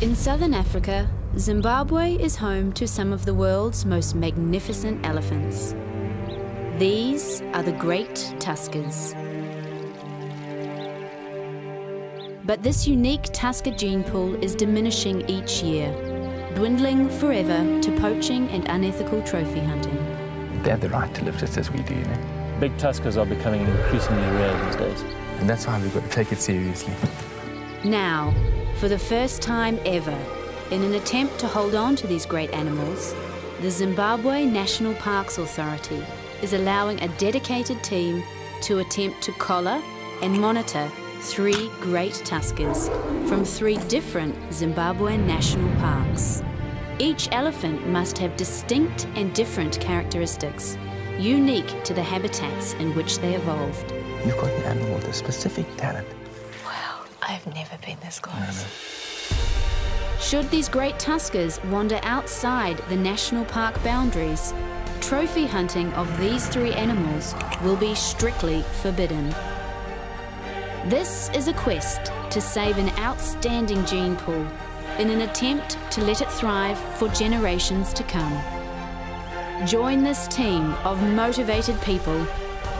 In southern Africa, Zimbabwe is home to some of the world's most magnificent elephants. These are the great tuskers. But this unique tusker gene pool is diminishing each year, dwindling forever to poaching and unethical trophy hunting. They have the right to live just as we do, you know? Big tuskers are becoming increasingly rare these days. And that's why we've got to take it seriously. Now, for the first time ever, in an attempt to hold on to these great animals, the Zimbabwe National Parks Authority is allowing a dedicated team to attempt to collar and monitor 3 great tuskers from 3 different Zimbabwean national parks. Each elephant must have distinct and different characteristics, unique to the habitats in which they evolved. You've got an animal with a specific talent. Wow, I've never been this close. No. Should these great tuskers wander outside the national park boundaries, trophy hunting of these 3 animals will be strictly forbidden. This is a quest to save an outstanding gene pool in an attempt to let it thrive for generations to come. Join this team of motivated people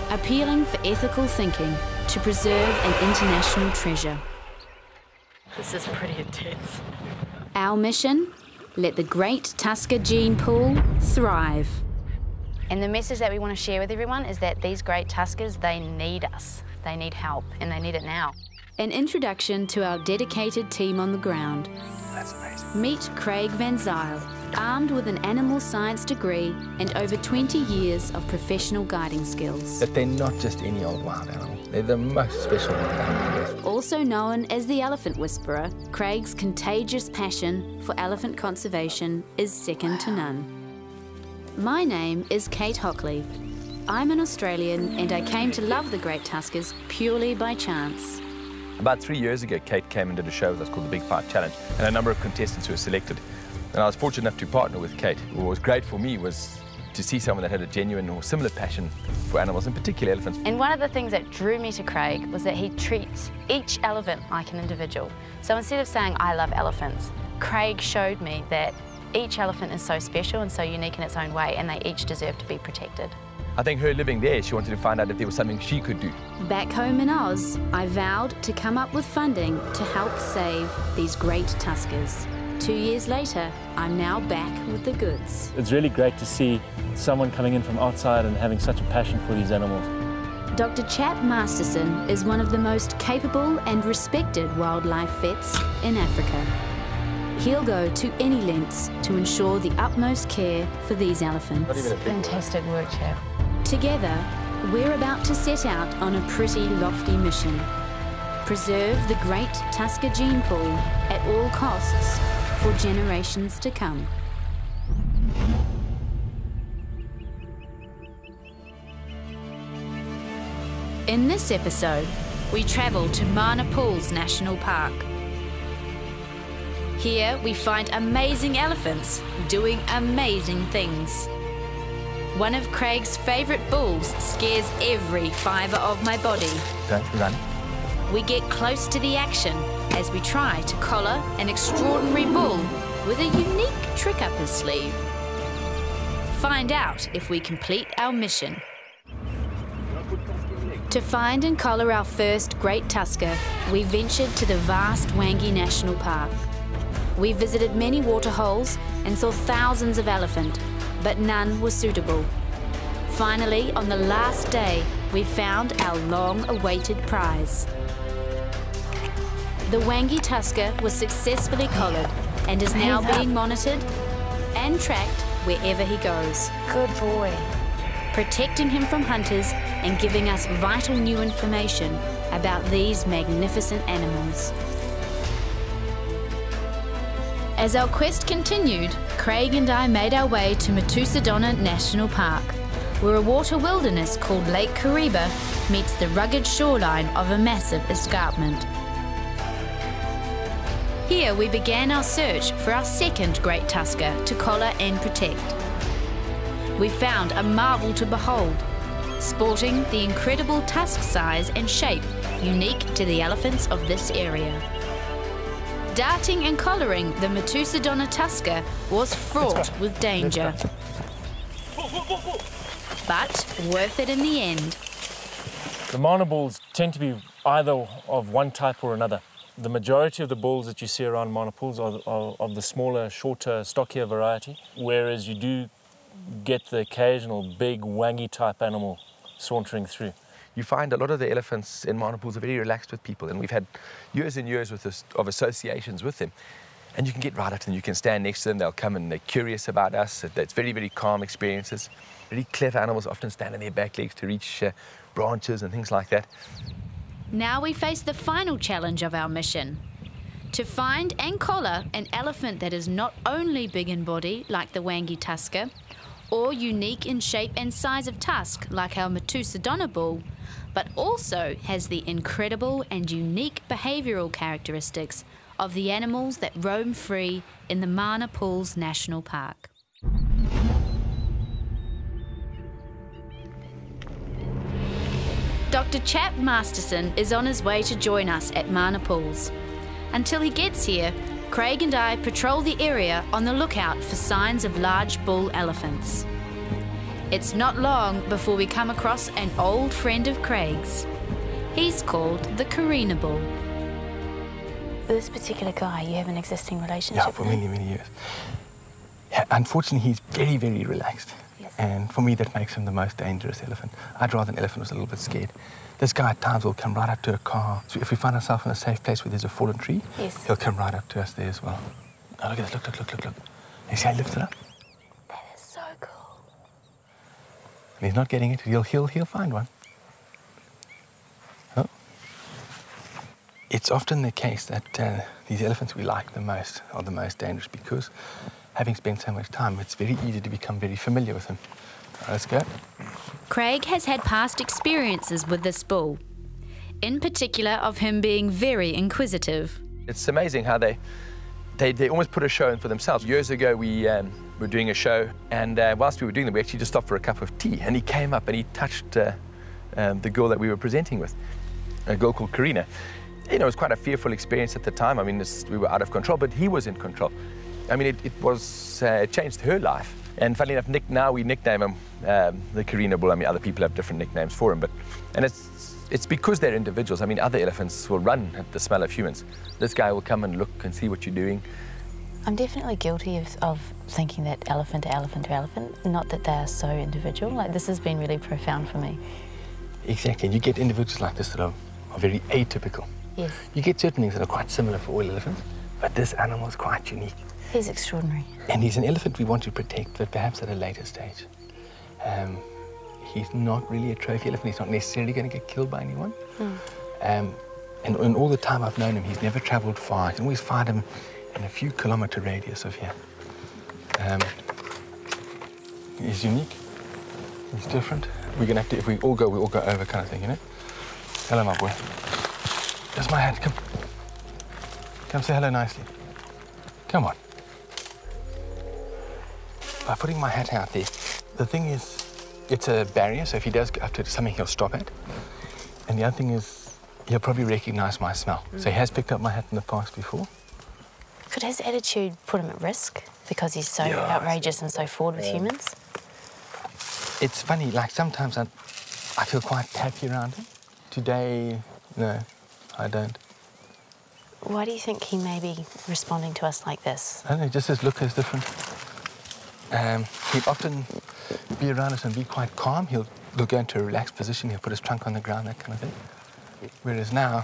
appealing for ethical thinking to preserve an international treasure. This is pretty intense. Our mission? Let the great tusker gene pool thrive. And the message that we want to share with everyone is that these great tuskers, they need us. They need help, and they need it now. An introduction to our dedicated team on the ground. That's amazing. Meet Craig Van Zyl, armed with an animal science degree and over 20 years of professional guiding skills. That they're not just any old wild animal. They're the most special wild animal. Also known as the Elephant Whisperer, Craig's contagious passion for elephant conservation is second to none. My name is Kate Hockley. I'm an Australian and I came to love the great tuskers purely by chance. About 3 years ago, Kate came and did a show with us called the Big 5 Challenge, and a number of contestants were selected. And I was fortunate enough to partner with Kate. What was great for me was to see someone that had a genuine or similar passion for animals, in particular elephants. And one of the things that drew me to Craig was that he treats each elephant like an individual. So instead of saying, I love elephants, Craig showed me that each elephant is so special and so unique in its own way, and they each deserve to be protected. I think her living there, she wanted to find out if there was something she could do. Back home in Oz, I vowed to come up with funding to help save these great tuskers. 2 years later, I'm now back with the goods. It's really great to see someone coming in from outside and having such a passion for these animals. Dr. Chap Masterson is one of the most capable and respected wildlife vets in Africa. He'll go to any lengths to ensure the utmost care for these elephants. Fantastic work, Chap. Together, we're about to set out on a pretty lofty mission. Preserve the great tusker gene pool at all costs for generations to come. In this episode, we travel to Mana Pools National Park. Here we find amazing elephants doing amazing things. One of Craig's favourite bulls scares every fibre of my body. Don't run. We get close to the action as we try to collar an extraordinary bull with a unique trick up his sleeve. Find out if we complete our mission. To find and collar our first great tusker, we ventured to the vast Wangi National Park. We visited many waterholes and saw thousands of elephant, but none were suitable. Finally, on the last day, we found our long-awaited prize. The Wangi tusker was successfully collared and is now being monitored and tracked wherever he goes. Good boy. Protecting him from hunters and giving us vital new information about these magnificent animals. As our quest continued, Craig and I made our way to Matusadona National Park, where a water wilderness called Lake Kariba meets the rugged shoreline of a massive escarpment. Here we began our search for our second great tusker to collar and protect. We found a marvel to behold, sporting the incredible tusk size and shape unique to the elephants of this area. Darting and collaring the Methusedonia tusker was fraught with danger. But worth it in the end. The Mana bulls tend to be either of one type or another. The majority of the bulls that you see around Mana pools are of the smaller, shorter, stockier variety, whereas you do get the occasional big, wangy type animal sauntering through. You find a lot of the elephants in Mana pools are very relaxed with people, and we've had years and years of associations with them. And you can get right up to them, you can stand next to them, they'll come and they're curious about us. It's very, very calm experiences. Really clever animals often stand on their back legs to reach branches and things like that. Now we face the final challenge of our mission. To find and collar an elephant that is not only big in body, like the Wangi tusker, or unique in shape and size of tusk, like our Methusedonia bull, but also has the incredible and unique behavioural characteristics of the animals that roam free in the Mana Pools National Park. Dr. Chap Masterson is on his way to join us at Mana Pools. Until he gets here, Craig and I patrol the area on the lookout for signs of large bull elephants. It's not long before we come across an old friend of Craig's. He's called the Karina bull. This particular guy, you have an existing relationship Yeah, for with him? many, many years. Yeah, unfortunately, he's very, very relaxed. Yes. And for me, that makes him the most dangerous elephant. I'd rather an elephant was a little bit scared. This guy at times will come right up to a car. So if we find ourselves in a safe place where there's a fallen tree, Yes. he'll come right up to us there as well. Oh, look at this, look. You see how he lifts it up? That is so cool. And he's not getting it. He'll find one. Oh. It's often the case that these elephants we like the most are the most dangerous because having spent so much time, it's very easy to become very familiar with them. Let's go. Craig has had past experiences with this bull, in particular of him being very inquisitive. It's amazing how they almost put a show in for themselves. Years ago, we were doing a show, and whilst we were doing them, we actually just stopped for a cup of tea, and he came up and he touched the girl that we were presenting with, a girl called Karina. You know, it was quite a fearful experience at the time. I mean, we were out of control, but he was in control. I mean, it changed her life. And funnily enough, now we nickname him the Karina bull. I mean, other people have different nicknames for him, and it's because they're individuals. I mean, other elephants will run at the smell of humans. This guy will come and look and see what you're doing. I'm definitely guilty of thinking that elephant to elephant to elephant, not that they're so individual. Like, this has been really profound for me. Exactly. You get individuals like this that are very atypical. Yes. You get certain things that are quite similar for all elephants, but this animal is quite unique. He's extraordinary. And he's an elephant we want to protect, but perhaps at a later stage. He's not really a trophy elephant. He's not necessarily going to get killed by anyone. And all the time I've known him, he's never travelled far. You can always find him in a few kilometre radius of here. He's unique. He's different. We're going to have to, if we all go over kind of thing, you know? Hello, my boy. There's my hand. Come say hello nicely. Come on. By putting my hat out there, the thing is, it's a barrier, so if he does go up to something, he'll stop it. And the other thing is, he'll probably recognise my smell. So he has picked up my hat in the past before. Could his attitude put him at risk because he's so outrageous and so forward with humans? It's funny, like sometimes I feel quite happy around him. Today, no, I don't. Why do you think he may be responding to us like this? I don't know, just his look is different. He'll often be around us and be quite calm. He'll go into a relaxed position. He'll put his trunk on the ground, that kind of thing. Whereas now,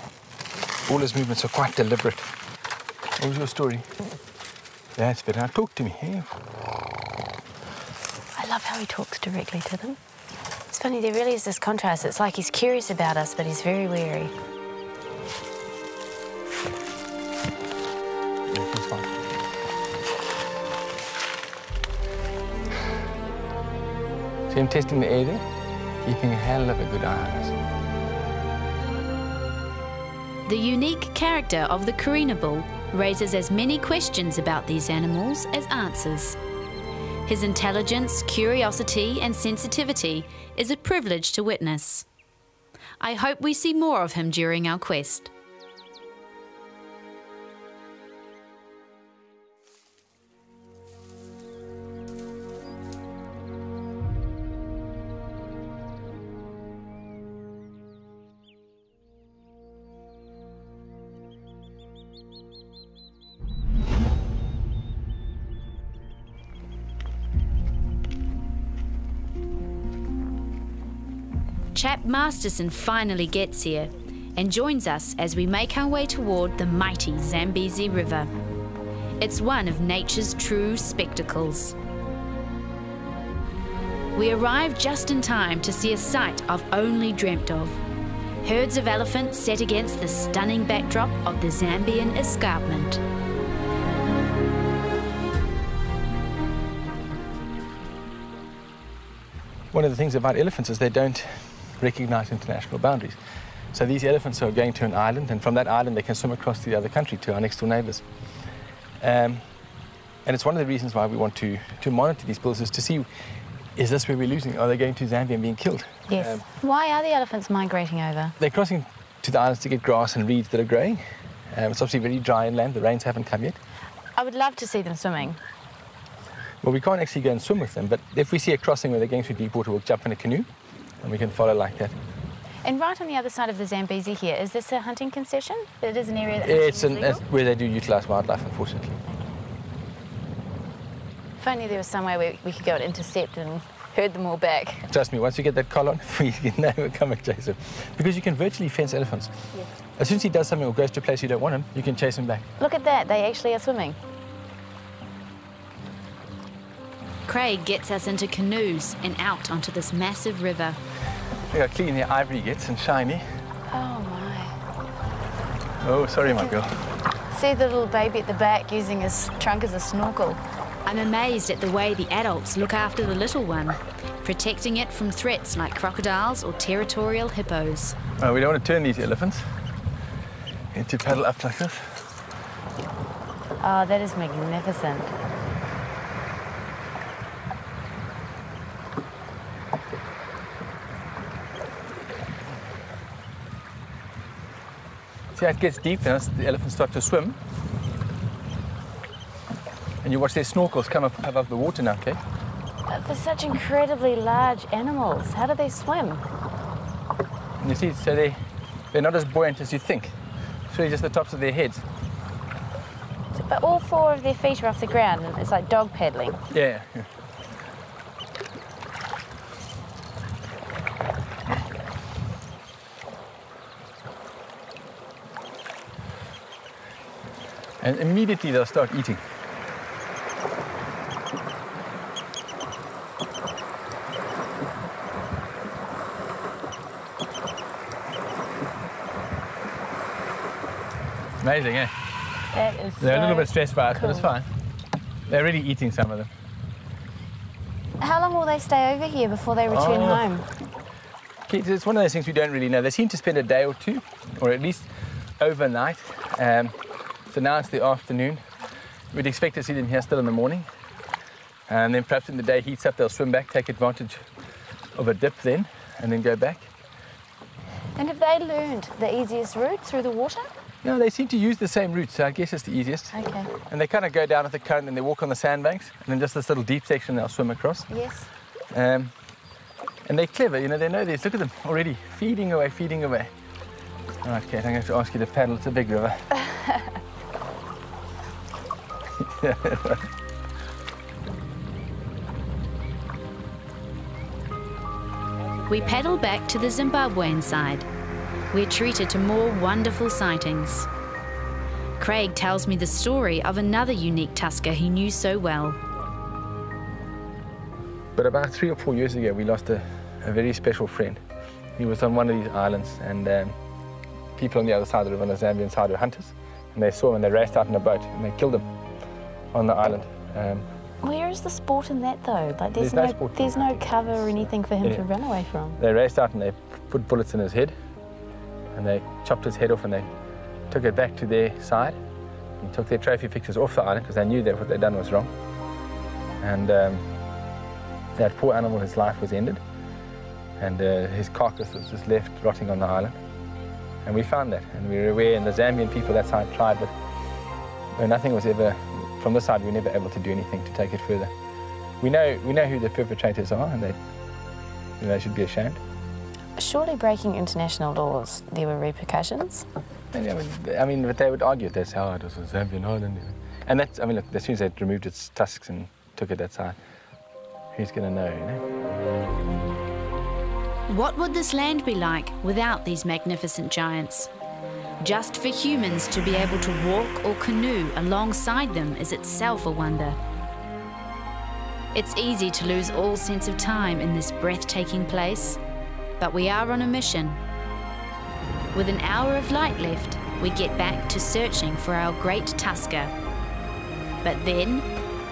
all his movements are quite deliberate. What was your story? That's better. Now talk to me. Eh? I love how he talks directly to them. It's funny, there really is this contrast. It's like he's curious about us, but he's very wary. It's fine. See him testing the air there? Keeping a hell of a good eye on us. The unique character of the Karina bull raises as many questions about these animals as answers. His intelligence, curiosity and sensitivity is a privilege to witness. I hope we see more of him during our quest. Chap Masterson finally gets here and joins us as we make our way toward the mighty Zambezi River. It's one of nature's true spectacles. We arrive just in time to see a sight I've only dreamt of. Herds of elephants set against the stunning backdrop of the Zambian escarpment. One of the things about elephants is they don't recognize international boundaries. So these elephants are going to an island, and from that island they can swim across to the other country, to our next door neighbors. And it's one of the reasons why we want to monitor these bulls, is to see, is this where we're losing? Are they going to Zambia and being killed? Yes. Why are the elephants migrating over? They're crossing to the islands to get grass and reeds that are growing. It's obviously very dry inland, the rains haven't come yet. I would love to see them swimming. Well, we can't actually go and swim with them, but if we see a crossing where they're going through deep water, we'll jump in a canoe and we can follow like that. And right on the other side of the Zambezi here, is this a hunting concession? It is an area that It's hunting is legal? where they do utilise wildlife, unfortunately. If only there was somewhere where we could go and intercept and herd them all back. Trust me, once you get that collar on, we can never come and chase him. Because you can virtually fence elephants. Yes. As soon as he does something or goes to a place you don't want him, you can chase him back. Look at that, they actually are swimming. Craig gets us into canoes and out onto this massive river. Look how clean the ivory gets and shiny. Oh my. Oh, sorry, my girl. See the little baby at the back using his trunk as a snorkel. I'm amazed at the way the adults look after the little one, protecting it from threats like crocodiles or territorial hippos. Oh, we don't want to turn these elephants. We need to paddle up like this. Oh, that is magnificent. See how it gets deep and the elephants start to swim. And you watch their snorkels come up above the water now, okay? They're such incredibly large animals. How do they swim? And you see, so they're not as buoyant as you think. It's really just the tops of their heads. But all four of their feet are off the ground, and it's like dog paddling. Yeah. And immediately they'll start eating. Amazing, eh? That is They're a little so bit stressed by us, but it's cool. fine. They're already eating some of them. How long will they stay over here before they return home? Okay, it's one of those things we don't really know. They seem to spend a day or two, or at least overnight. So now it's the afternoon. We'd expect to see them here still in the morning. And then perhaps when the day heats up, they'll swim back, take advantage of a dip then, and then go back. And have they learned the easiest route through the water? No, they seem to use the same route, so I guess it's the easiest. Okay. And they kind of go down with the current and they walk on the sandbanks, and then just this little deep section they'll swim across. Yes. And they're clever, you know, they know this. Look at them already, feeding away, feeding away. All right, Kate, I'm going to ask you to paddle. It's a big river. We paddle back to the Zimbabwean side. We're treated to more wonderful sightings. Craig tells me the story of another unique tusker he knew so well. But about 3 or 4 years ago, we lost a very special friend. He was on one of these islands, and people on the other side of the river, on the Zambian side, were hunters. And they saw him and they raced out in a boat and they killed him on the island. Where is the sport in that though? Like There's no sport in there's that. no cover or anything for him Yeah. to run away from. They raced out and they put bullets in his head, and they chopped his head off and they took it back to their side and took their trophy pictures off the island because they knew that what they'd done was wrong. And that poor animal, his life was ended, and his carcass was just left rotting on the island. And we found that, and we were aware, and the Zambian people that side tried, but nothing was ever, from this side we were never able to do anything to take it further. We know who the perpetrators are, and they should be ashamed. Surely breaking international laws, there were repercussions. I mean, but they would argue that's how it was a Zambian island. And that's, I mean, look, as soon as they removed its tusks and took it that side, who's going to know, you know? What would this land be like without these magnificent giants? Just for humans to be able to walk or canoe alongside them is itself a wonder. It's easy to lose all sense of time in this breathtaking place, but we are on a mission. With an hour of light left, we get back to searching for our great tusker. But then,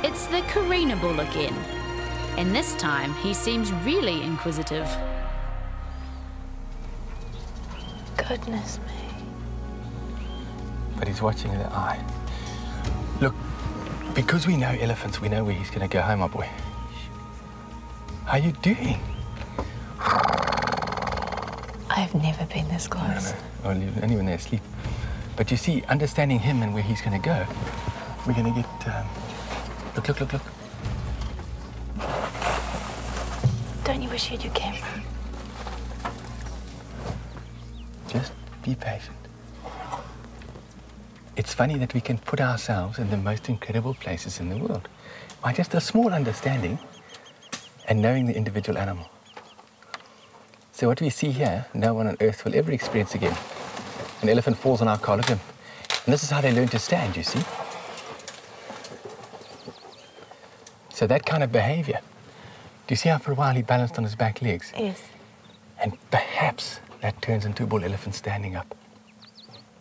it's the Carina bull again. And this time, he seems really inquisitive. Goodness me. But he's watching the eye. Look, because we know elephants, we know where he's going to go home, my boy. How are you doing? I've never been this close. No. Only when they're asleep. But you see, understanding him and where he's going to go, we're going to get... Look. Don't you wish you had your camera? Just be patient. It's funny that we can put ourselves in the most incredible places in the world by just a small understanding and knowing the individual animal. So what we see here, no one on earth will ever experience again. An elephant falls on our car, look at him. And this is how they learn to stand, you see. So that kind of behavior. Do you see how for a while he balanced on his back legs? Yes. And perhaps that turns into a bull elephant standing up.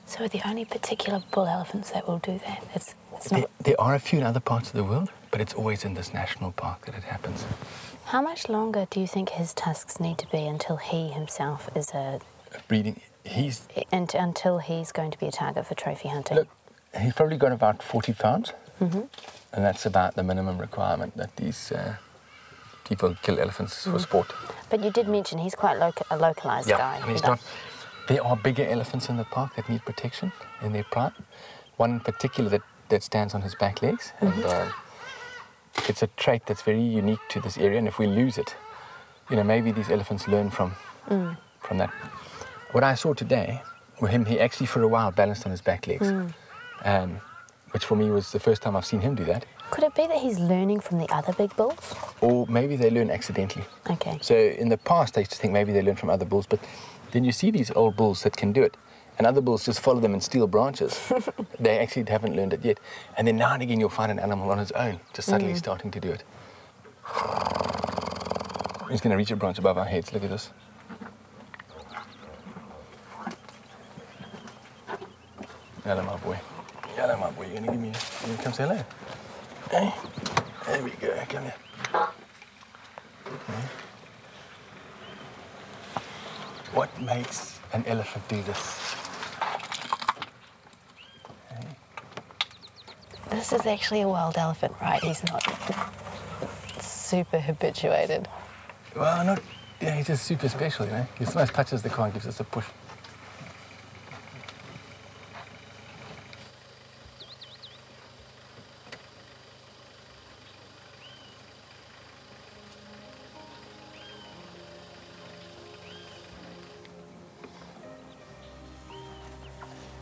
So are the only particular bull elephants that will do that? It's not... There are a few in other parts of the world, but it's always in this national park that it happens. How much longer do you think his tusks need to be until he himself is breeding? Until he's going to be a target for trophy hunting? Look, he's probably got about 40 pounds. Mm-hmm. And that's about the minimum requirement that these people kill elephants for sport. But you did mention he's quite a localised guy. And he's not... There are bigger elephants in the park that need protection in their prime. One in particular that stands on his back legs. Mm-hmm. And it's a trait that's very unique to this area. And if we lose it, you know, maybe these elephants learn from that. What I saw today with him, he actually for a while balanced on his back legs. Which for me was the first time I've seen him do that. Could it be that he's learning from the other big bulls? Or maybe they learn accidentally. Okay. So in the past, I used to think maybe they learn from other bulls, but then you see these old bulls that can do it, and other bulls just follow them and steal branches. They actually haven't learned it yet. And then now and again, you'll find an animal on its own, just suddenly starting to do it. He's going to reach a branch above our heads. Look at this. Hello, my boy. Hello, my boy. You're going to come say hello? Hey, there we go. Come here. Okay. What makes an elephant do this? Okay. This is actually a wild elephant, right? He's not super habituated. Well, not... Yeah, he's just super special, you know. He sometimes touches the car and gives us a push.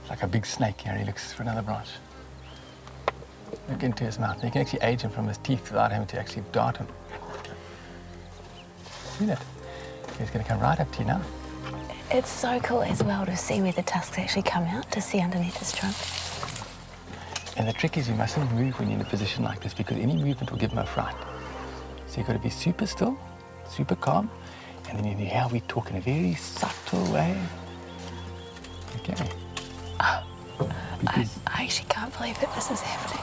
Like a big snake here, he looks for another branch. Look into his mouth. You can actually age him from his teeth without having to actually dart him. See that? He's going to come right up to you now. It's so cool as well to see where the tusks actually come out, to see underneath his trunk. And the trick is you mustn't move when you're in a position like this because any movement will give him a fright. So you've got to be super still, super calm, and then you hear how we talk in a very subtle way. Okay. I actually can't believe that this is happening.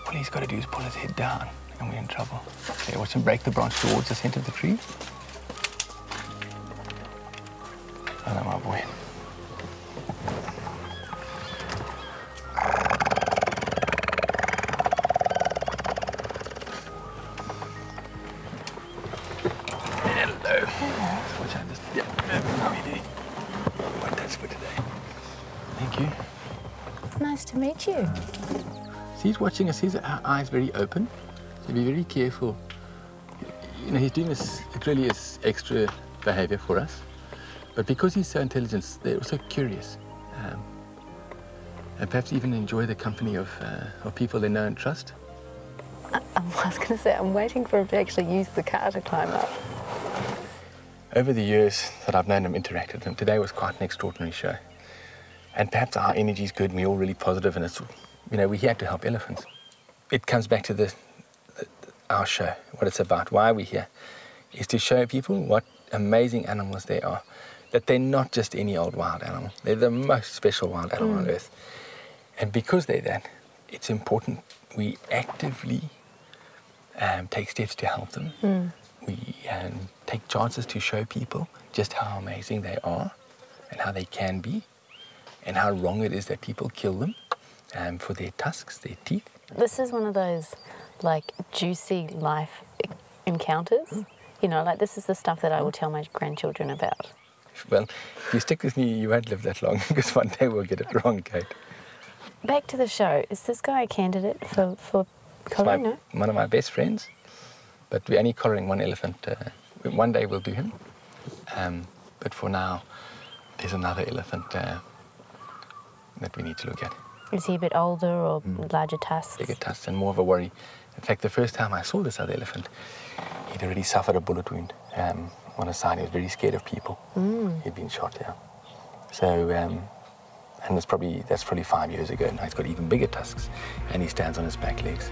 All he's got to do is pull his head down and we're in trouble. Okay, watch him break the branch towards the center of the tree. Hello, my boy. Hello. Watch out, just... Yeah, how are you doing? One touch for today. Thank you. Nice to meet you. See, he's watching us. His eyes very open. So be very careful. You know, he's doing this, it really is extra behavior for us. But because he's so intelligent, they're also curious. And perhaps even enjoy the company of people they know and trust. I was going to say, I'm waiting for him to actually use the car to climb up. over the years that I've known him, interacted with him, today was quite an extraordinary show. And perhaps our energy is good and we're all really positive, and it's, you know, we're here to help elephants. It comes back to our show, what it's about, why we're here, is to show people what amazing animals they are. That they're not just any old wild animal. They're the most special wild animal on earth. And because they're that, it's important we actively take steps to help them. We take chances to show people just how amazing they are and how they can be and how wrong it is that people kill them for their tusks, their teeth. This is one of those, like, juicy life encounters. You know, like, this is the stuff that I will tell my grandchildren about. Well, if you stick with me, you won't live that long, because one day we'll get it wrong, Kate. Back to the show. Is this guy a candidate for collaring? No? One of my best friends, but we're only collaring one elephant. One day we'll do him. But for now, there's another elephant that we need to look at. Is he a bit older or larger tusks? Bigger tusks and more of a worry. In fact, the first time I saw this other elephant, he'd already suffered a bullet wound on his side. He was very scared of people. He'd been shot, yeah. So, and that's probably 5 years ago. Now he's got even bigger tusks, and he stands on his back legs.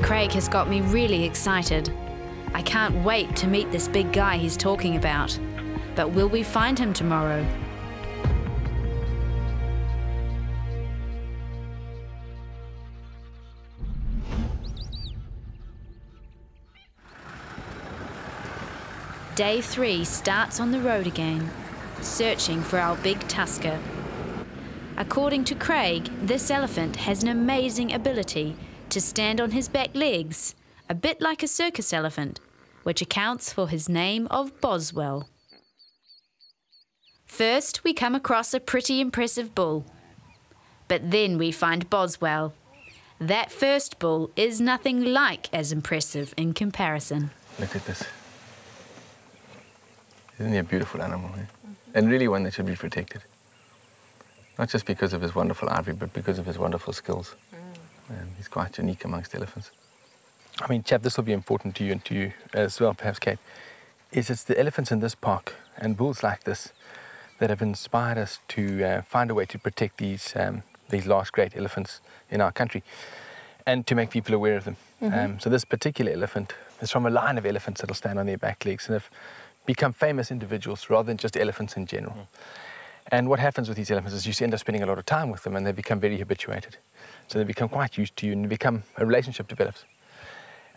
Craig has got me really excited. I can't wait to meet this big guy he's talking about. But will we find him tomorrow? Day 3 starts on the road again, searching for our big tusker. According to Craig, this elephant has an amazing ability to stand on his back legs, a bit like a circus elephant, which accounts for his name of Boswell. First, we come across a pretty impressive bull. But then we find Boswell. That first bull is nothing like as impressive in comparison. Look at this. Isn't he a beautiful animal? Eh? And really one that should be protected. Not just because of his wonderful ivory, but because of his wonderful skills. He's quite unique amongst elephants. I mean, chap, this will be important to you and to you as well, perhaps, Kate. It's the elephants in this park and bulls like this that have inspired us to find a way to protect these last great elephants in our country and to make people aware of them. So this particular elephant is from a line of elephants that will stand on their back legs and have become famous individuals rather than just elephants in general. And what happens with these elephants is you end up spending a lot of time with them and they become very habituated. So they become quite used to you and a relationship develops.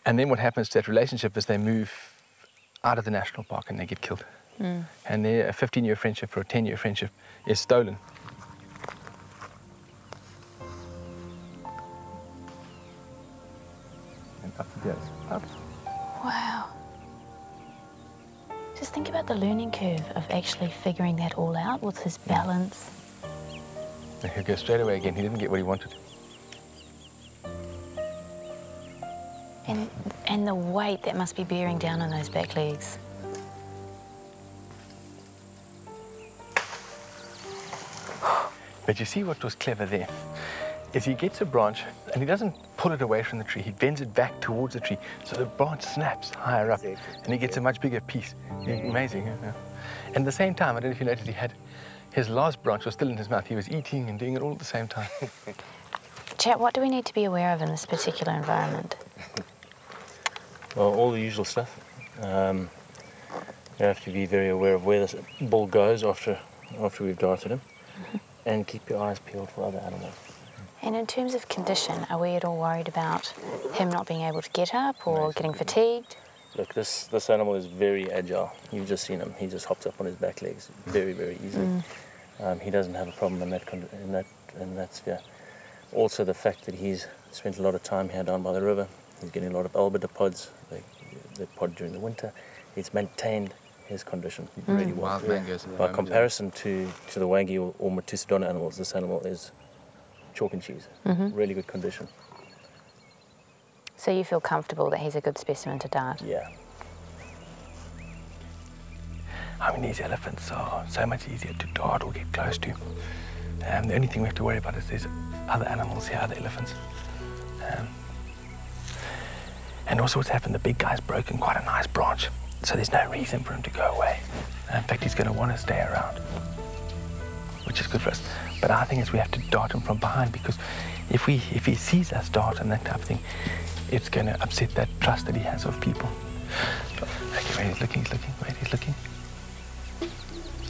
And then what happens to that relationship is they move out of the national park and they get killed. And a 15-year friendship or a 10-year friendship is stolen. And up he goes, up. Wow. Just think about the learning curve of actually figuring that all out with his balance. And he'll go straight away again. He didn't get what he wanted. And the weight that must be bearing down on those back legs. But you see what was clever there is he gets a branch and he doesn't pull it away from the tree. He bends it back towards the tree so the branch snaps higher up and he gets a much bigger piece. Amazing. Yeah. And at the same time, I don't know if you noticed, his last branch was still in his mouth. He was eating and doing it all at the same time. Chat, what do we need to be aware of in this particular environment? Well, all the usual stuff. You have to be very aware of where this bull goes after we've darted him, and keep your eyes peeled for other animals. And in terms of condition, are we at all worried about him not being able to get up or getting fatigued? Look, this animal is very agile. You've just seen him. He just hops up on his back legs very, very easily. He doesn't have a problem in that sphere. Also, the fact that he's spent a lot of time here down by the river. He's getting a lot of albidopods. They pod during the winter. He's maintained his condition really well. Wild mangoes. By comparison to the Wagyu or Matusodon animals, this animal is chalk and cheese. Really good condition. So you feel comfortable that he's a good specimen to dart? Yeah. I mean, these elephants are so much easier to dart or get close to. The only thing we have to worry about is there's other animals here, other elephants. And also what's happened, the big guy's broken quite a nice branch. So there's no reason for him to go away. In fact, he's going to want to stay around, which is good for us. But I think we have to dart him from behind, because if he sees us dart and that type of thing, it's going to upset that trust that he has of people. Okay, wait, he's looking, wait, he's looking.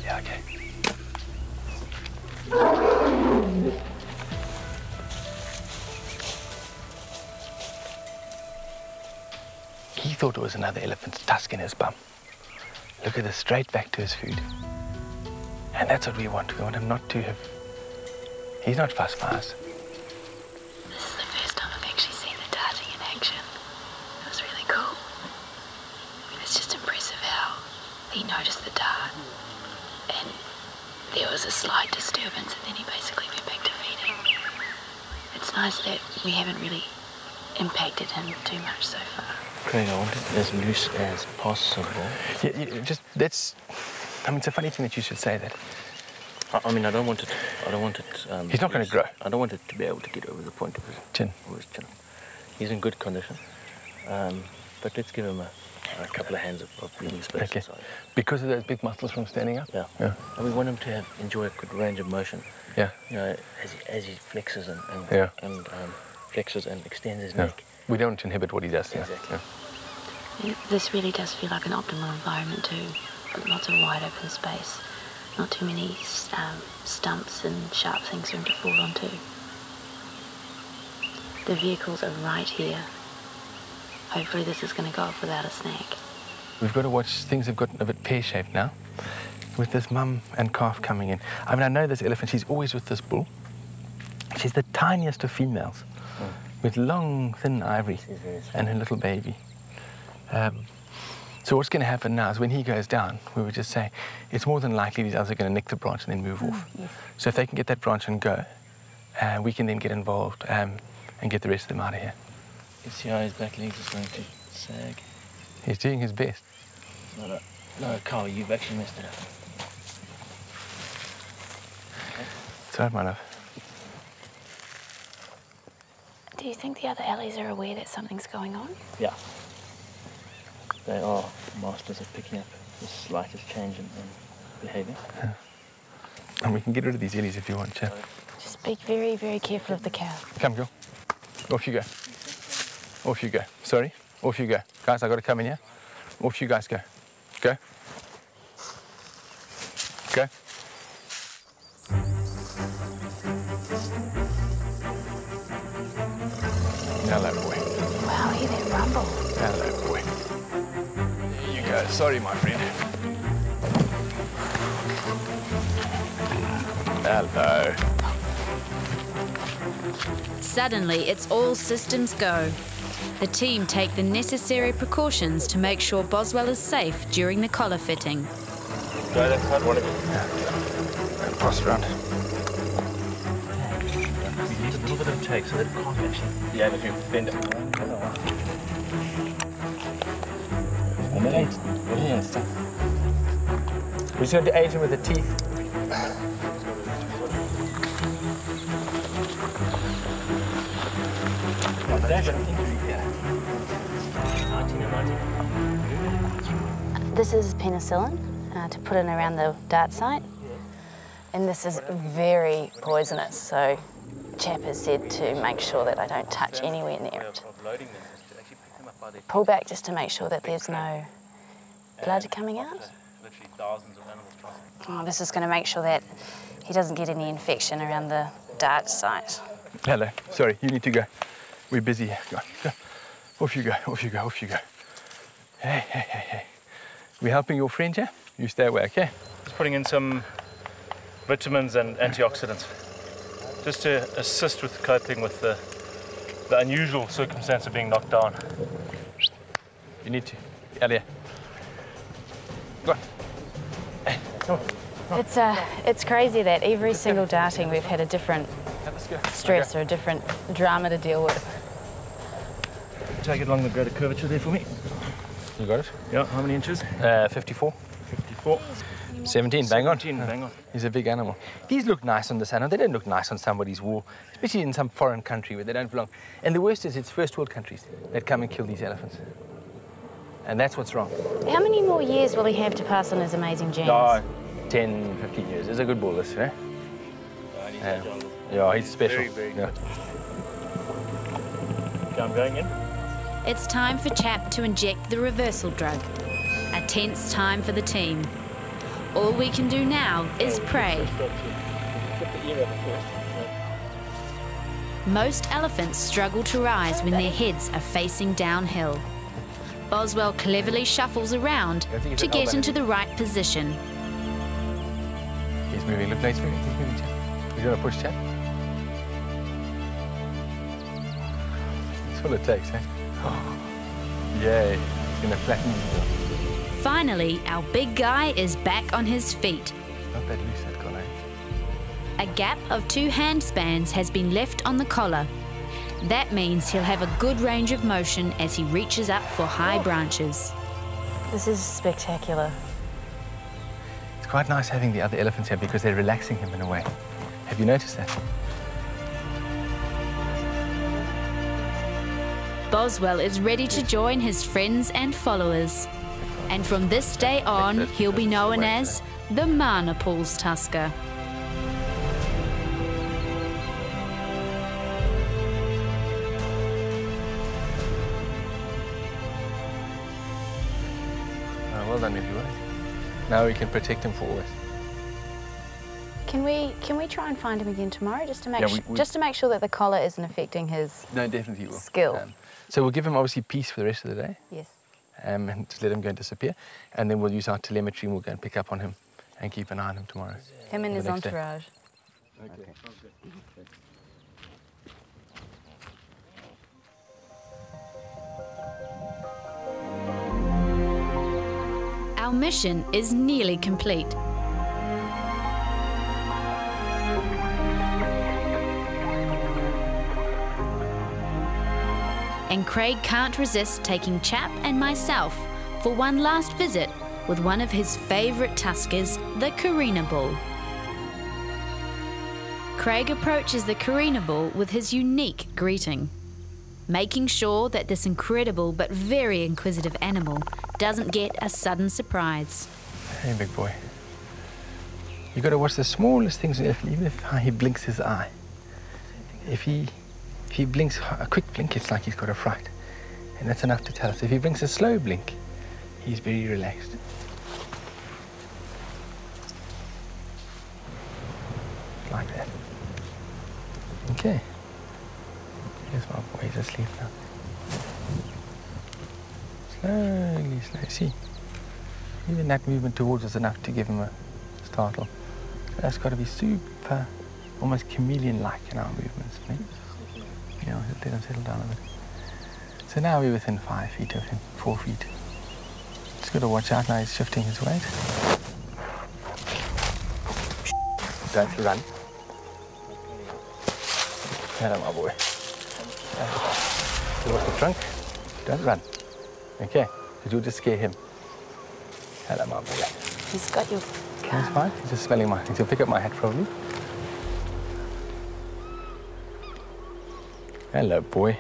Yeah, okay. He thought it was another elephant's tusk in his bum. Look at this, straight back to his food. And that's what we want. We want him not to have... He's not fuss fast. This is the first time I've actually seen the darting in action. It was really cool. I mean, it's just impressive how he noticed the dart and there was a slight disturbance and then he basically went back to feeding. It's nice that we haven't really impacted him too much so far. Craig, I want it as loose as possible. Yeah, just, that's... I mean, it's a funny thing that you should say that. I mean, I don't want it... He's not going to grow. I don't want it to be able to get over the point of his chin. He's in good condition. But let's give him a couple of hands of breathing space. Okay. Inside. Because of those big muscles from standing up? Yeah. And we want him to enjoy a good range of motion. Yeah. You know, as he flexes and flexes and extends his neck. We don't want to inhibit what he does. Exactly. Yeah. This really does feel like an optimal environment too. Lots of wide open space. Not too many stumps and sharp things for him to fall onto. The vehicles are right here. Hopefully this is going to go off without a snack. We've got to watch, things have gotten a bit pear-shaped now, with this mum and calf coming in. I mean, I know this elephant, she's always with this bull. She's the tiniest of females, with long, thin ivory and her little baby. So what's going to happen now is when he goes down, we would just say, it's more than likely these others are going to nick the branch and then move off. Yes. So if they can get that branch and go, we can then get involved and get the rest of them out of here. You see how his back legs is going to sag? He's doing his best. No, Carl, you've actually messed it up. It's all right, my love. Do you think the other Allies are aware that something's going on? Yeah. They are masters of picking up the slightest change in behaviour. Yeah. And we can get rid of these Ellies if you want, Chap. Just be very, very careful of the cow. Come, girl. Off you go. Off you go. Sorry. Off you go. Guys, I got to come in here. Off you guys go. Go. Go. Hello, boy. Wow, hear that rumble. Hello, boy. There you go. Sorry, my friend. Hello. Suddenly, it's all systems go. The team take the necessary precautions to make sure Boswell is safe during the collar fitting. Go that side, one of you. And pass around. We need a little bit of take so that it can't actually... Yeah, if you bend it. We're just going to age him with the teeth. This is penicillin to put in around the dart site. And this is very poisonous, so Chap has said to make sure that I don't touch anywhere near it. Pull back just to make sure that there's no blood coming out. Oh, this is going to make sure that he doesn't get any infection around the dart site. Hello. Sorry, you need to go. We're busy here. Go on, go. Off you go, off you go, off you go. Hey, hey, hey, hey. We're helping your friend here? You stay away, okay? Just putting in some vitamins and antioxidants, just to assist with coping with the unusual circumstance of being knocked down. You need to. Elia. Go on. Hey, come on. It's crazy that every single darting we've had a different stress or a different drama to deal with. Take it along the greater curvature there for me. You got it? Yeah, how many inches? 54. 54. 17, bang on. 17, bang on. He's a big animal. These look nice on the sand. They don't look nice on somebody's wall, especially in some foreign country where they don't belong. And the worst is it's first world countries that come and kill these elephants. And that's what's wrong. How many more years will he have to pass on his amazing genes? 10, 15 years. It's a good bull, this, eh? Yeah, he's special. Very, very good. Okay, I'm going in. It's time for Chap to inject the reversal drug. A tense time for the team. All we can do now is pray. Most elephants struggle to rise when their heads are facing downhill. Boswell cleverly shuffles around to get into the right position. He's moving. Look, he's moving, Chap. He's going to push, Chap. That's all it takes, eh? Oh, yay. He's going to flatten you. Finally, our big guy is back on his feet. Not that loose, that collar. A gap of 2 hand spans has been left on the collar. That means he'll have a good range of motion as he reaches up for high branches. This is spectacular. It's quite nice having the other elephants here because they're relaxing him in a way. Have you noticed that? Boswell is ready to join his friends and followers. And from this day on, he'll be known as the Mana Pools Tusker. Well done, everyone. Now we can protect him for always. Can we try and find him again tomorrow, just to make Yeah, just to make sure that the collar isn't affecting his No, definitely will. skill? So we'll give him obviously peace for the rest of the day. Yes. And just let him go and disappear. And then we'll use our telemetry and we'll go and pick up on him and keep an eye on him tomorrow. Him and Or his the next day. entourage. Okay. Our mission is nearly complete. And Craig can't resist taking Chap and myself for one last visit with one of his favourite tuskers, the Carina bull. Craig approaches the Carina bull with his unique greeting, making sure that this incredible but very inquisitive animal doesn't get a sudden surprise. Hey, big boy. You got to watch the smallest things, even if how he blinks his eye. If he blinks a quick blink, it's like he's got a fright. And that's enough to tell us. If he blinks a slow blink, he's very relaxed. Like that. Okay. Here's my boy, he's asleep now. Slowly, slowly. See? Even that movement towards us is enough to give him a startle. That's got to be super, almost chameleon-like in our movements. Right? You know, let him settle down a bit. So now we're within 5 feet of him, 4 feet. Just got to watch out now, he's shifting his weight. Don't run. Hello, my boy. You watch the trunk, don't run. Okay, because you'll just scare him. Hello, my boy. He's got your gun. That's fine, he's just smelling my, he'll pick up my hat probably. Hello, boy.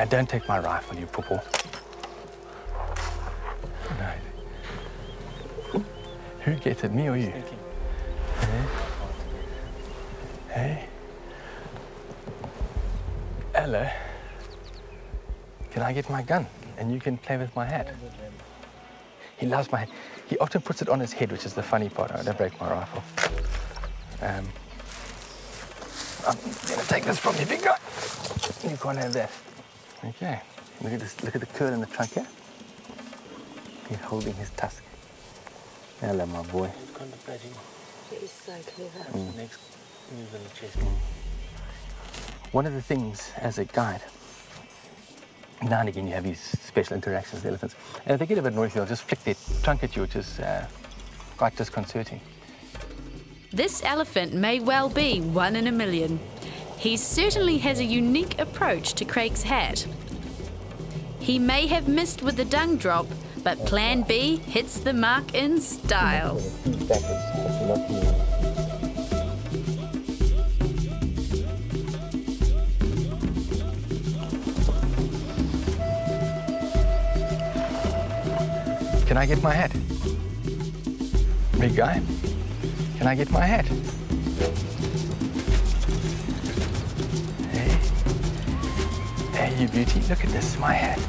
Don't take my rifle, you poo-poo. No. Who gets it, me or you? Hey? Hey? Hello. Can I get my gun? And you can play with my hat. He loves my hat. He often puts it on his head, which is the funny part. I don't break my rifle. I'm gonna take this from you, big guy. You can't have that. Okay. Look at this. Look at the curl in the trunk here. He's holding his tusk. Hello, my boy. He's contemplating. He's so clever. Next move in the chest. One of the things as a guide, now and again you have these special interactions with elephants, and if they get a bit noisy, they'll just flick their trunk at you, which is quite disconcerting. This elephant may well be one in a million. He certainly has a unique approach to Craig's hat. He may have missed with the dung drop, but Plan B hits the mark in style. Can I get my hat? Big guy, can I get my hat? Hey. Hey, you beauty, look at this, my hat.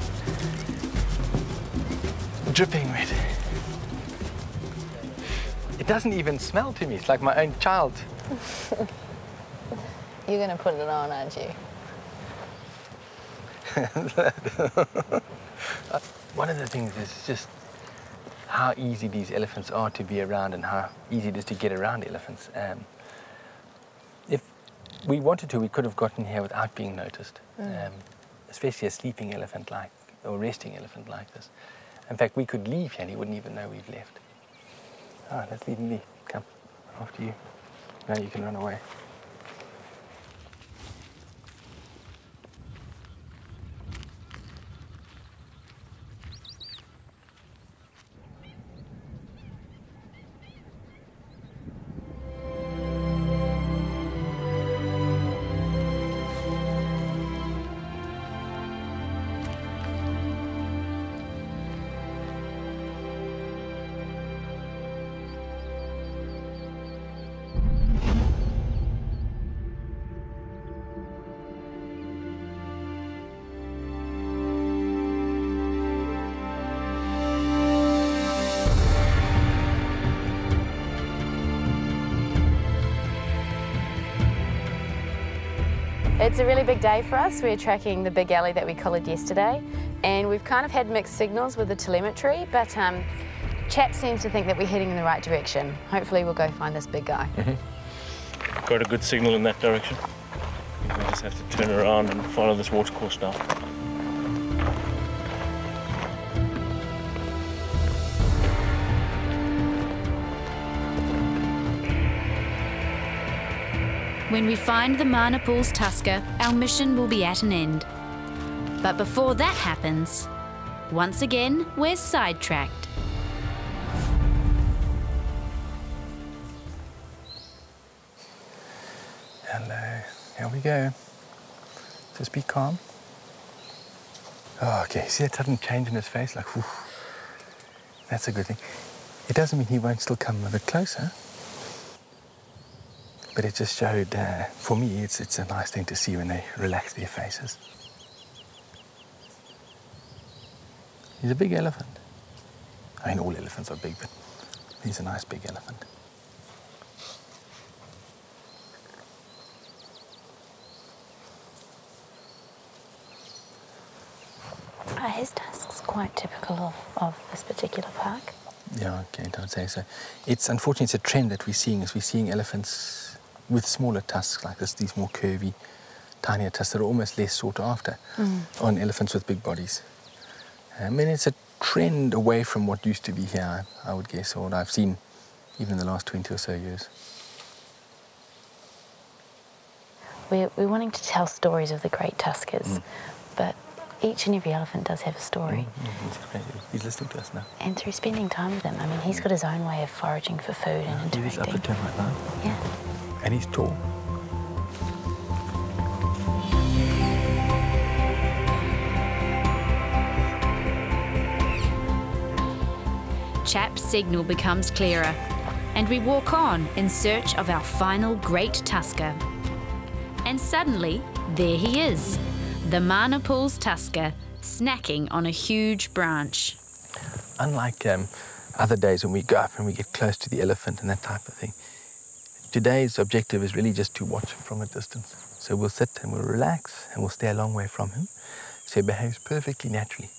Dripping wet. It doesn't even smell to me. It's like my own child. You're going to put it on, aren't you? One of the things is just how easy these elephants are to be around and how easy it is to get around elephants. If we wanted to, we could have gotten here without being noticed, especially a sleeping elephant like, or resting elephant like this. In fact, we could leave here and he wouldn't even know we've left. All right, let's leave him be. Come, after you. Now you can run away. It's a really big day for us. We're tracking the big alley that we collared yesterday, and we've kind of had mixed signals with the telemetry, but Chap seems to think that we're heading in the right direction. Hopefully we'll go find this big guy. Got a good signal in that direction. We just have to turn around and follow this watercourse now. When we find the Mana Pools tusker, our mission will be at an end. But before that happens, once again, we're sidetracked. Hello, here we go. Just be calm. Oh, okay, see that sudden change in his face? Like, whew. That's a good thing. It doesn't mean he won't still come a bit closer. But it just showed, for me, it's a nice thing to see when they relax their faces. He's a big elephant. I mean, all elephants are big, but he's a nice big elephant. His tusk's quite typical of this particular park. Yeah, okay, I would say so. It's unfortunately it's a trend that we're seeing elephants with smaller tusks like this, these more curvy, tinier tusks that are almost less sought after on elephants with big bodies. I mean, it's a trend away from what used to be here, I would guess, or what I've seen even in the last 20 or so years. We're wanting to tell stories of the great tuskers, but each and every elephant does have a story. He's listening to us now. And through spending time with him, I mean, he's got his own way of foraging for food and interacting. He's up at him right now. Yeah. And he's tall. Chap's signal becomes clearer, and we walk on in search of our final great tusker. And suddenly, there he is, the Mana Pools tusker, snacking on a huge branch. Unlike other days when we go up and we get close to the elephant and that type of thing, today's objective is really just to watch him from a distance. So we'll sit and we'll relax and we'll stay a long way from him. So he behaves perfectly naturally.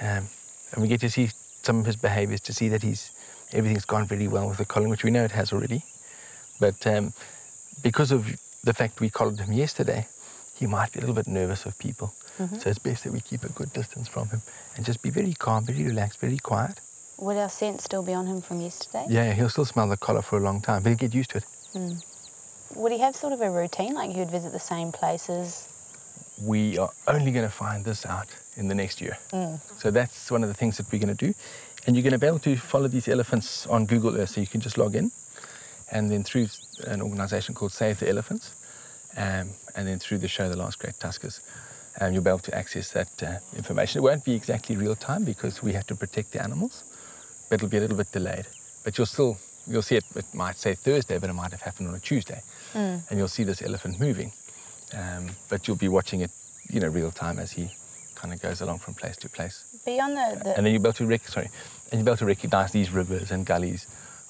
And we get to see some of his behaviors, to see that everything's gone very well with the collar, which we know it has already. But because of the fact we collared him yesterday, he might be a little bit nervous of people. So it's best that we keep a good distance from him and just be very calm, very relaxed, very quiet. Would our scent still be on him from yesterday? Yeah, he'll still smell the collar for a long time, but he'll get used to it. Would he have sort of a routine, like he would visit the same places? We are only going to find this out in the next year. So that's one of the things that we're going to do. And you're going to be able to follow these elephants on Google Earth. So you can just log in, and then through an organization called Save the Elephants, and then through the show The Last Great Tuskers, you'll be able to access that information. It won't be exactly real time because we have to protect the animals. but it'll be a little bit delayed. But you'll see it, it might say Thursday, but it might have happened on a Tuesday. And you'll see this elephant moving. But you'll be watching it, real time as he kind of goes along from place to place. Beyond the And then you'll be able to recognize these rivers and gullies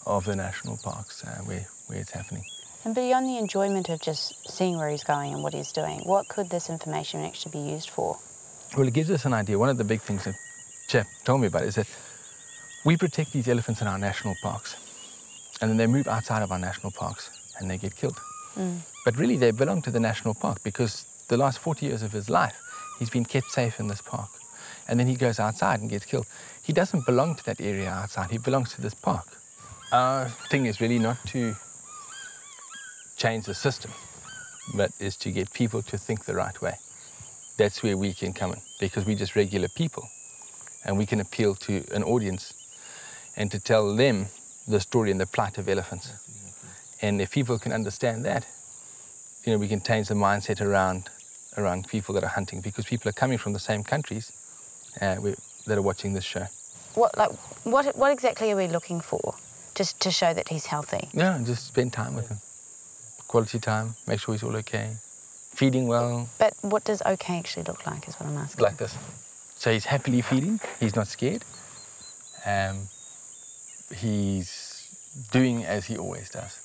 of the national parks where it's happening. And beyond the enjoyment of just seeing where he's going and what he's doing, what could this information actually be used for? Well, it gives us an idea. One of the big things that Chap told me about is that we protect these elephants in our national parks, and then they move outside of our national parks and they get killed. But really they belong to the national park because the last 40 years of his life he's been kept safe in this park. And then he goes outside and gets killed. He doesn't belong to that area outside, he belongs to this park. Our thing is really not to change the system, but is to get people to think the right way. That's where we can come in, because we're just regular people and we can appeal to an audience and to tell them the story and the plight of elephants. And if people can understand that, we can change the mindset around people that are hunting, because people are coming from the same countries that are watching this show. What exactly are we looking for? Just to show that he's healthy? Yeah, just spend time with him. Quality time, make sure he's all okay. Feeding well. But what does okay actually look like is what I'm asking. Like this. So he's happily feeding, he's not scared. He's doing as he always does.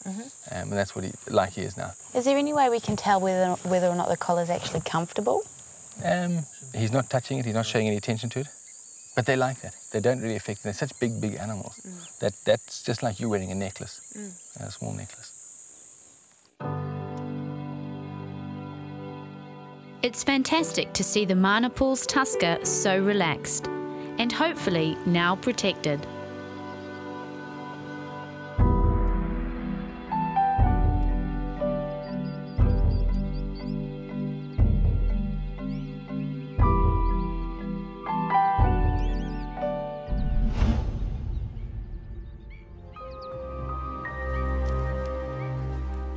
And that's what he is now. Is there any way we can tell whether or not the collar's actually comfortable? He's not touching it, he's not showing any attention to it. But they like that. They don't really affect them. They're such big, big animals. That's just like you wearing a necklace, a small necklace. It's fantastic to see the Mana-Pools tusker so relaxed and hopefully now protected.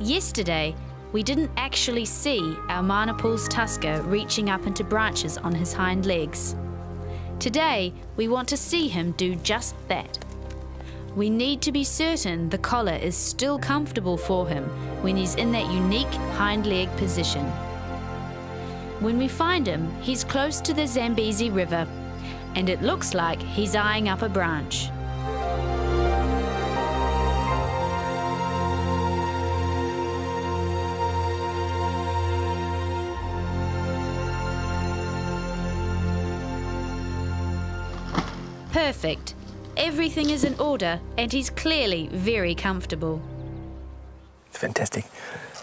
Yesterday, we didn't actually see our Mana-Pools tusker reaching up into branches on his hind legs. Today, we want to see him do just that. We need to be certain the collar is still comfortable for him when he's in that unique hind leg position. When we find him, he's close to the Zambezi River, and it looks like he's eyeing up a branch. Perfect. Everything is in order and he's clearly very comfortable. It's fantastic.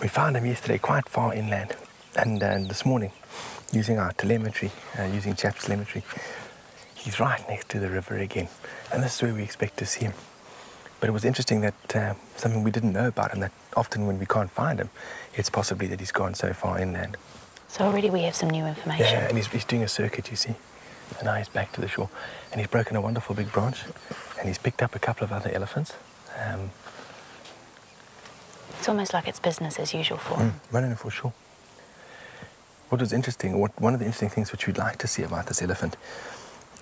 We found him yesterday quite far inland, and this morning, using our telemetry, using Chap's telemetry, he's right next to the river again, and this is where we expect to see him. But it was interesting that something we didn't know about him, that often when we can't find him, it's possibly that he's gone so far inland. So already we have some new information. Yeah, and he's doing a circuit, you see. And now he's back to the shore, and he's broken a wonderful big branch, and he's picked up a couple of other elephants. It's almost like it's business as usual for him. No, for sure. What was interesting, one of the interesting things which we'd like to see about this elephant,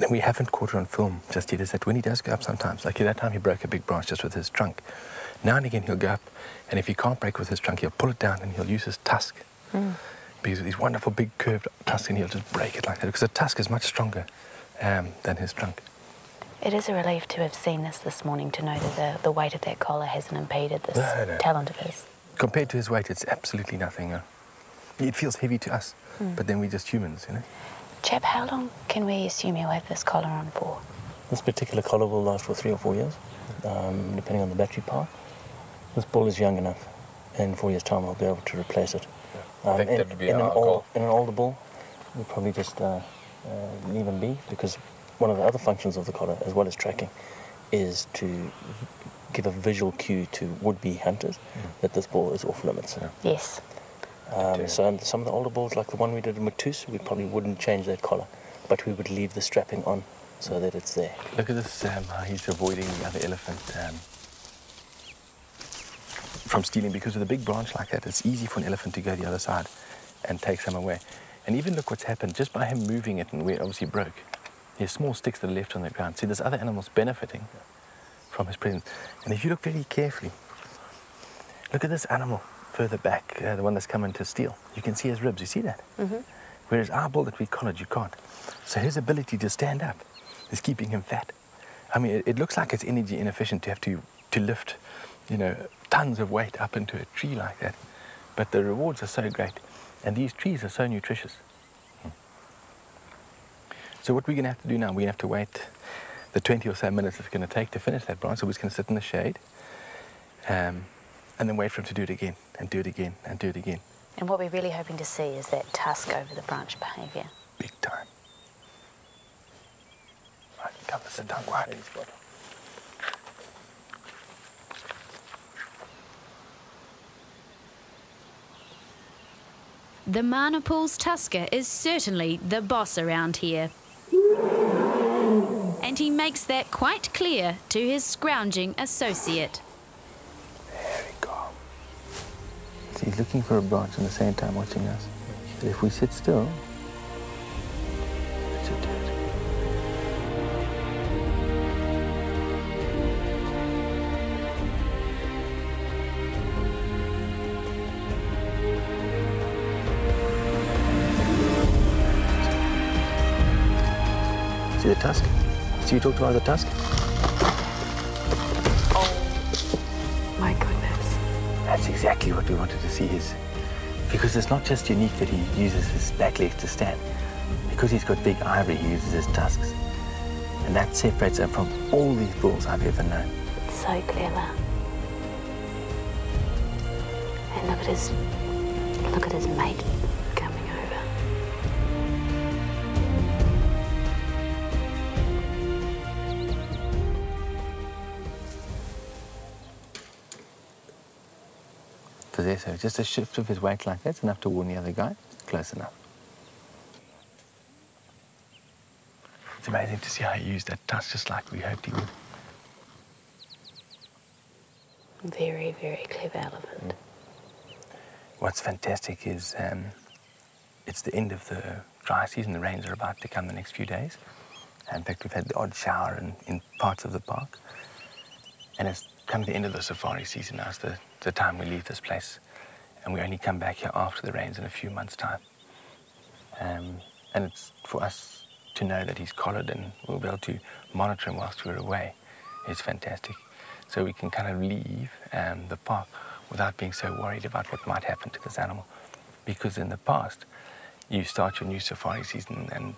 and we haven't caught it on film just yet, is that when he does go up sometimes, like that time he broke a big branch just with his trunk. Now and again he'll go up, and if he can't break with his trunk, he'll pull it down and he'll use his tusk. Because of these wonderful big curved tusks, and he'll just break it like that, because the tusk is much stronger than his trunk. It is a relief to have seen this morning, to know that the weight of that collar hasn't impeded this talent of his. Compared to his weight, it's absolutely nothing. It feels heavy to us, but then we're just humans, Chap, how long can we assume he'll have this collar on for? This particular collar will last for 3 or 4 years, depending on the battery power. This bull is young enough, in 4 years' time we'll be able to replace it. In an older bull, we'll probably just leave him be, because one of the other functions of the collar, as well as tracking, is to give a visual cue to would-be hunters that this bull is off limits. Yes. So some of the older bulls, like the one we did in Matus, we probably wouldn't change that collar, but we would leave the strapping on so that it's there. Look at this, how he's avoiding the other elephant from stealing, because with a big branch like that, it's easy for an elephant to go the other side and take some away. And even look what's happened, just by him moving it, and where it obviously broke, there's small sticks that are left on the ground. See, this other animal's benefiting from his presence. And if you look very carefully, look at this animal further back, the one that's coming to steal. You can see his ribs, you see that? Mm-hmm. Whereas our bull that we collared, you can't. So his ability to stand up is keeping him fat. I mean, it looks like it's energy inefficient to have to lift, you know, tons of weight up into a tree like that. But the rewards are so great. And these trees are so nutritious. So what we're going to have to do now, we're going to have to wait the 20 or so minutes it's going to take to finish that branch. So we're just going to sit in the shade and then wait for him to do it again and do it again and do it again. And what we're really hoping to see is that tusk over the branch behaviour. Big time. Right, come and sit down quietly. The Mana-Pools tusker is certainly the boss around here. And he makes that quite clear to his scrounging associate. There we go. So he's looking for a branch and at the same time watching us. But if we sit still, that should do it. See the tusk? See you talked about the tusk? Oh my goodness. That's exactly what we wanted to see, is because it's not just unique that he uses his back legs to stand. Because he's got big ivory, he uses his tusks. And that separates him from all these bulls I've ever known. It's so clever. And look at his mate coming over. So just a shift of his weight like that's enough to warn the other guy. Close enough. It's amazing to see how he used that tusk just like we hoped he would. Very, very clever elephant. What's fantastic is it's the end of the dry season. The rains are about to come the next few days. In fact, we've had the odd shower in parts of the park. And it's come to the end of the safari season now. It's the time we leave this place. And we only come back here after the rains in a few months' time. And it's for us to know that he's collared and we'll be able to monitor him whilst we're away. It's fantastic. So we can kind of leave the park without being so worried about what might happen to this animal. Because in the past, you start your new safari season and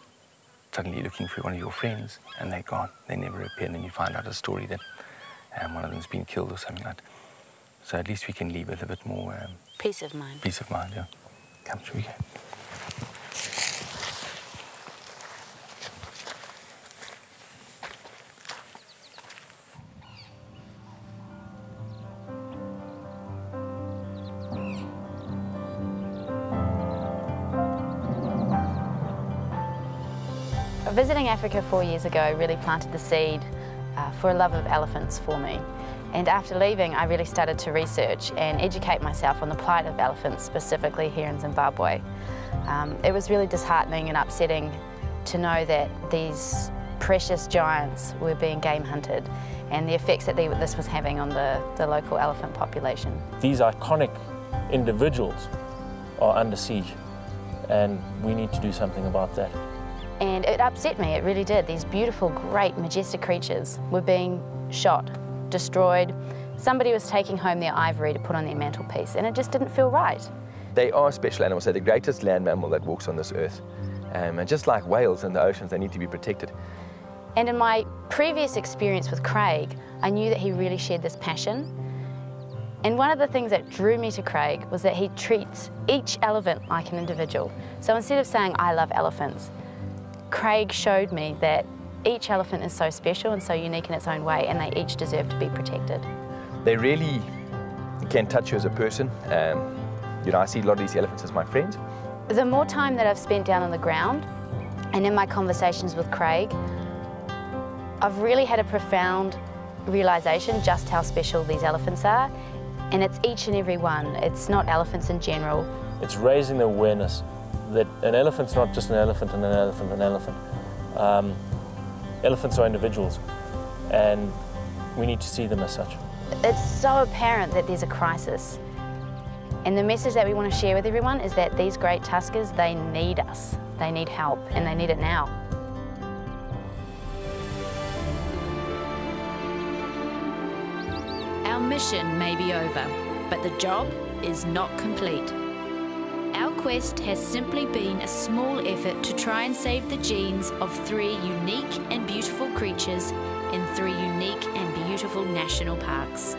suddenly you're looking for one of your friends and they're gone. They never appear, and then you find out a story that one of them's been killed or something like that. So at least we can leave with a bit more peace of mind. Peace of mind, yeah. Come, shall we go? Visiting Africa 4 years ago really planted the seed for a love of elephants for me. And after leaving, I really started to research and educate myself on the plight of elephants, specifically here in Zimbabwe. It was really disheartening and upsetting to know that these precious giants were being game hunted and the effects that this was having on the local elephant population. These iconic individuals are under siege, and we need to do something about that. And it upset me, it really did. These beautiful, great, majestic creatures were being shot, destroyed. Somebody was taking home their ivory to put on their mantelpiece, and it just didn't feel right. They are special animals. They're the greatest land mammal that walks on this earth. And just like whales in the oceans, they need to be protected. And in my previous experience with Craig, I knew that he really shared this passion. And one of the things that drew me to Craig was that he treats each elephant like an individual. So instead of saying, "I love elephants," Craig showed me that each elephant is so special and so unique in its own way, and they each deserve to be protected. They really can touch you as a person. You know, I see a lot of these elephants as my friends. The more time that I've spent down on the ground and in my conversations with Craig, I've really had a profound realisation just how special these elephants are, and it's each and every one. It's not elephants in general. It's raising the awareness that an elephant's not just an elephant and an elephant and an elephant. Elephants are individuals, and we need to see them as such. It's so apparent that there's a crisis. And the message that we want to share with everyone is that these great tuskers, they need us. They need help, and they need it now. Our mission may be over, but the job is not complete. Our quest has simply been a small effort to try and save the genes of 3 unique and beautiful creatures in 3 unique and beautiful national parks.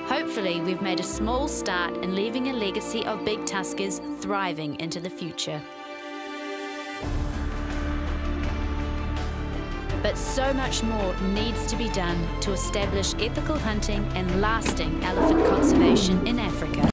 Hopefully, we've made a small start in leaving a legacy of big tuskers thriving into the future. But so much more needs to be done to establish ethical hunting and lasting elephant conservation in Africa.